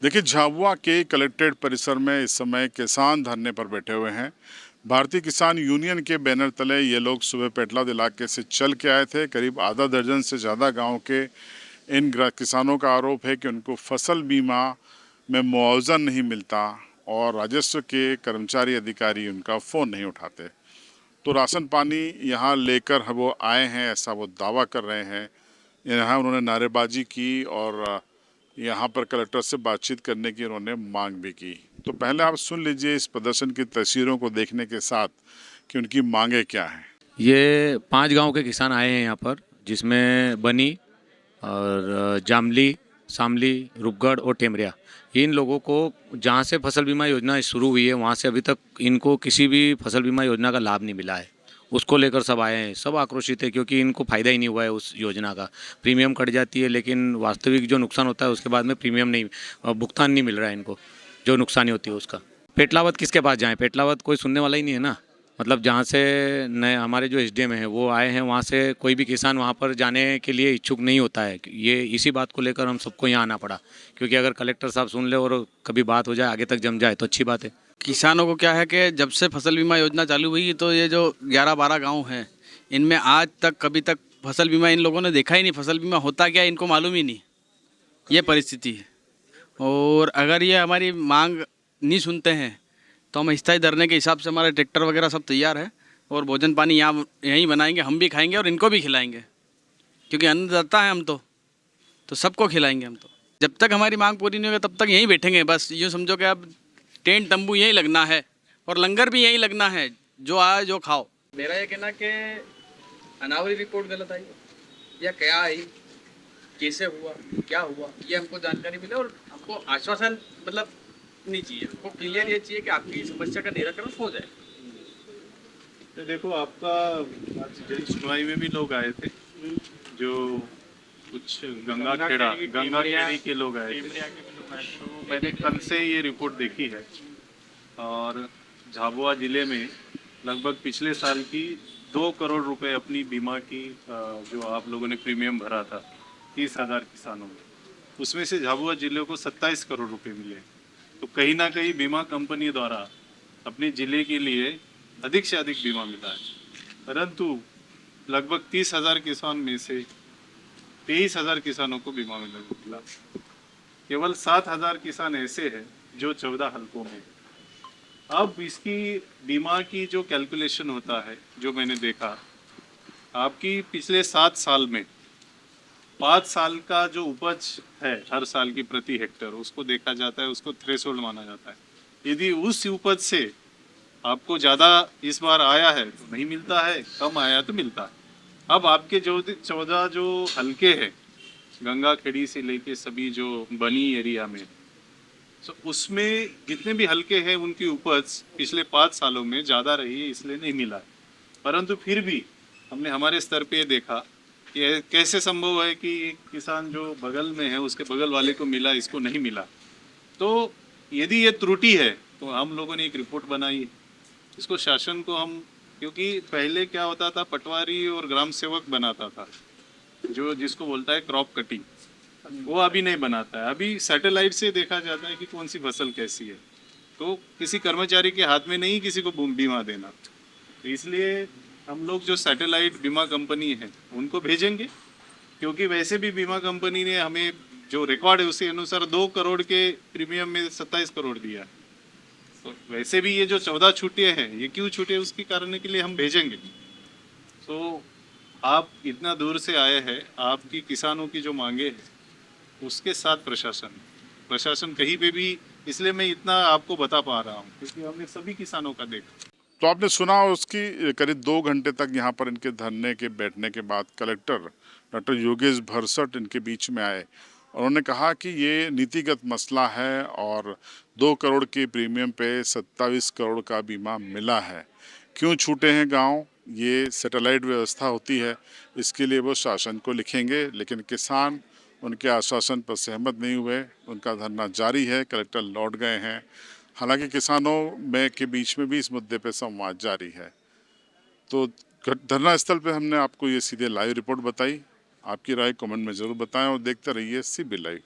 देखिए, झाबुआ के कलेक्ट्रेट परिसर में इस समय किसान धरने पर बैठे हुए हैं। भारतीय किसान यूनियन के बैनर तले ये लोग सुबह पेटलाद इलाके से चल के आए थे। करीब आधा दर्जन से ज़्यादा गांव के इन किसानों का आरोप है कि उनको फसल बीमा में मुआवजा नहीं मिलता और राजस्व के कर्मचारी अधिकारी उनका फ़ोन नहीं उठाते। तो राशन पानी यहाँ लेकर वो आए हैं, ऐसा वो दावा कर रहे हैं। यहाँ उन्होंने नारेबाजी की और यहाँ पर कलेक्टर से बातचीत करने की उन्होंने मांग भी की। तो पहले आप सुन लीजिए इस प्रदर्शन की तस्वीरों को देखने के साथ कि उनकी मांगे क्या हैं। ये 5 गांव के किसान आए हैं यहाँ पर, जिसमें बनी और जामली, शामली, रूपगढ़ और टेमरिया। इन लोगों को जहाँ से फसल बीमा योजना शुरू हुई है वहाँ से अभी तक इनको किसी भी फसल बीमा योजना का लाभ नहीं मिला है। उसको लेकर सब आए हैं, सब आक्रोशित है क्योंकि इनको फ़ायदा ही नहीं हुआ है उस योजना का। प्रीमियम कट जाती है लेकिन वास्तविक जो नुकसान होता है उसके बाद में प्रीमियम नहीं, भुगतान नहीं मिल रहा है इनको, जो नुकसानी होती है उसका। पेटलावत किसके पास जाएँ? पेटलावत कोई सुनने वाला ही नहीं है ना। मतलब जहाँ से नए हमारे जो एसडीएम हैं वो आए हैं, वहाँ से कोई भी किसान वहाँ पर जाने के लिए इच्छुक नहीं होता है। ये इसी बात को लेकर हम सबको यहाँ आना पड़ा, क्योंकि अगर कलेक्टर साहब सुन ले और कभी बात हो जाए, आगे तक जम जाए तो अच्छी बात है। किसानों को क्या है कि जब से फसल बीमा योजना चालू हुई तो ये जो 11-12 गांव हैं, इनमें आज तक कभी तक फसल बीमा इन लोगों ने देखा ही नहीं। फसल बीमा होता क्या इनको मालूम ही नहीं, ये परिस्थिति है। और अगर ये हमारी मांग नहीं सुनते हैं तो हम स्थायी धरने के हिसाब से, हमारे ट्रैक्टर वगैरह सब तैयार है और भोजन पानी यहाँ यहीं बनाएंगे, हम भी खाएंगे और इनको भी खिलाएंगे, क्योंकि अन्नदाता है हम तो सबको खिलाएंगे हम तो। जब तक हमारी मांग पूरी नहीं होगी तब तक यहीं बैठेंगे। बस यूँ समझो कि अब टेंट तंबू यहीं लगना है और लंगर भी यहीं लगना है, जो आए जो खाओ। मेरा ये कहना कि अनावरी रिपोर्ट गलत आई या क्या आई, कैसे हुआ, क्या हुआ, ये हमको जानकारी मिले और हमको आश्वासन मतलब नहीं चाहिए, हमको क्लियर ये चाहिए कि आपकी समस्या का निराकरण हो जाए। तो देखो, आपका आज जन सुनवाई में भी लोग आए थे, जो कुछ गंगा खेड़ी के लोग आए थे। तो मैंने कल से ये रिपोर्ट देखी है और झाबुआ जिले में लगभग पिछले साल की 2 करोड़ रुपए अपनी बीमा की जो आप लोगों ने प्रीमियम भरा था 30,000 किसानों में, उसमें से झाबुआ जिले को 27 करोड़ रुपए मिले। तो कहीं ना कहीं बीमा कंपनी द्वारा अपने जिले के लिए अधिक से अधिक बीमा मिला है, परंतु लगभग 30,000 किसान में से 23,000 किसानों को बीमा मिला। केवल 7,000 किसान ऐसे हैं जो 14 हलकों में। अब इसकी बीमा की जो कैलकुलेशन होता है, जो मैंने देखा, आपकी पिछले 7 साल में 5 साल का जो उपज है हर साल की प्रति हेक्टर, उसको देखा जाता है, उसको थ्रेशोल्ड माना जाता है। यदि उस उपज से आपको ज़्यादा इस बार आया है तो नहीं मिलता है, कम आया तो मिलता है। अब आपके जो 14 जो हलके हैं गंगा खेड़ी से लेके सभी जो बनी एरिया में, तो उसमें जितने भी हलके हैं उनकी उपज पिछले 5 सालों में ज़्यादा रही है, इसलिए नहीं मिला। परंतु फिर भी हमने हमारे स्तर पे देखा कि कैसे संभव है कि एक किसान जो बगल में है उसके बगल वाले को मिला, इसको नहीं मिला। तो यदि ये त्रुटि है तो हम लोगों ने एक रिपोर्ट बनाई, इसको शासन को हम, क्योंकि पहले क्या होता था, पटवारी और ग्राम सेवक बनाता था, जो जिसको बोलता है क्रॉप कटिंग, वो अभी नहीं बनाता है। अभी सैटेलाइट से देखा जाता है कि कौन सी फसल कैसी है, तो किसी कर्मचारी के हाथ में नहीं किसी को बीमा देना। तो इसलिए हम लोग जो सैटेलाइट बीमा कंपनी है उनको भेजेंगे, क्योंकि वैसे भी बीमा कंपनी ने हमें जो रिकॉर्ड है उसी अनुसार 2 करोड़ के प्रीमियम में 27 करोड़ दिया है। तो वैसे भी ये जो 14 छूटे हैं, ये क्यों छूटे उसकी कारण के लिए हम भेजेंगे। तो आप इतना दूर से आए हैं, आपकी किसानों की जो मांगे हैं उसके साथ प्रशासन कहीं पे भी, इसलिए मैं इतना आपको बता पा रहा हूँ क्योंकि हमने सभी किसानों का देखा। तो आपने सुना उसकी करीब 2 घंटे तक यहाँ पर इनके धरने के बैठने के बाद कलेक्टर डॉक्टर योगेश भरसट इनके बीच में आए। उन्होंने कहा कि ये नीतिगत मसला है और 2 करोड़ के प्रीमियम पे 27 करोड़ का बीमा मिला है। क्यों छूटे हैं गांव, ये सैटेलाइट व्यवस्था होती है, इसके लिए वो शासन को लिखेंगे। लेकिन किसान उनके आश्वासन पर सहमत नहीं हुए, उनका धरना जारी है। कलेक्टर लौट गए हैं। हालांकि किसानों में के बीच में भी इस मुद्दे पर संवाद जारी है। तो धरना स्थल पे हमने आपको ये सीधे लाइव रिपोर्ट बताई। आपकी राय कमेंट में ज़रूर बताएं और देखते रहिए CB लाइव।